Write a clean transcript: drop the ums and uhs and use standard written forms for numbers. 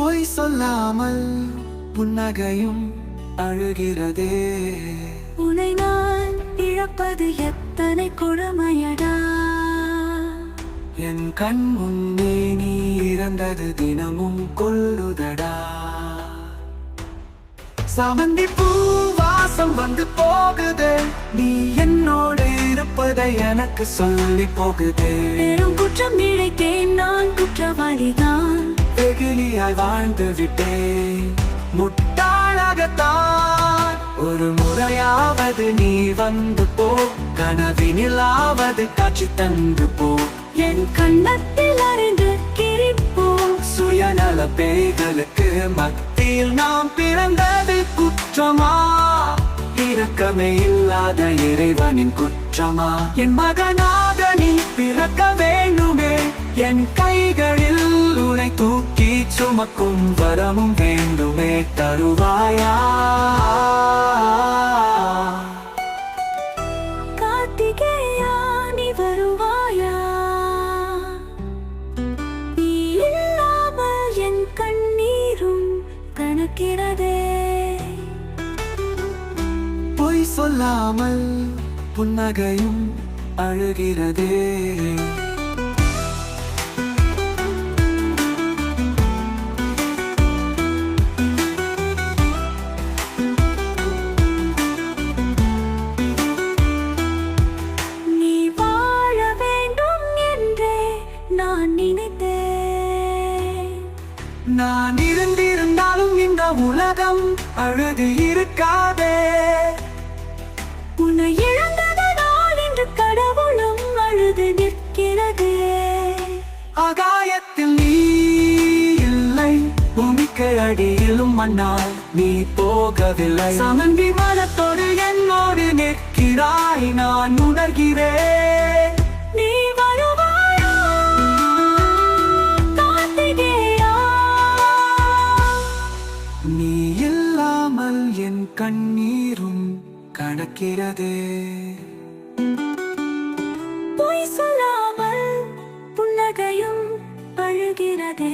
பொய் சொல்லாமல் புன்னகையும் அழுகிறதே. உன்னை நான் இழப்பது எத்தனை கொடுமையடா. என் கண் முன்னே நீ இறந்தது தினமும் கொல்லுதடா. சாமந்தி பூ வாசம் வந்து போகுது, நீ என்னோடு இருப்பதை எனக்கு சொல்லி போகுது. பெரும் குற்றம் இழைத்தேன், நான் குற்றவாளிதான். வெகுளியாய் வாழ்ந்து விட்டேன், முட்டாளாகத்தான். ஒரு முறையாவது நீ வந்து போ, கனவினிலாவது காட்சி தந்து போ. என் கண்ணத்தில் அறிந்து கிரிப்போ. சுயநல பேய்களுக்கு மத்தியில் நாம் பிறந்தது குற்றமா? இரக்கமே இல்லாத இறைவனின் குற்றமா? என் மகனாக நீ பிறக்க வேண்டுமே, என் கைகளில் உன்னை தூக்கி சுமக்கும் வரமும் வேண்டுமே, தருவாயா? கார்த்திகேயா, நீ வருவாயா? நீ இல்லாமல் என் கண்ணீரும் கணக்கிறதே. பொய் சொல்லாமல் புன்னகையும் அழுகிறதே. நீ வாழ வேண்டும் என்றே நான் நினைத்தேன். நான் இருந்திருந்தாலும் இந்த உலகம் அழுது இருக்காதே. உன்னை இழந்ததனால் இன்று கடவுளும் அழுது நிற்கிறது. ஆகாயத்தில் நீ இல்லை, பூமிக்கு அடியிலும் மண்ணால் நீ போகவில்லை. சமந்தி மனத்தோடு என்னோடு நிற்கிறாய், நான் உணர்கிறேன். நீ வருவாயா கார்த்திகேயா? நீ இல்லாமல் என் கண்ணீரும் கணக்கிறதே. பொய் சொல்லாமல் புன்னகையும் அழுகிறதே.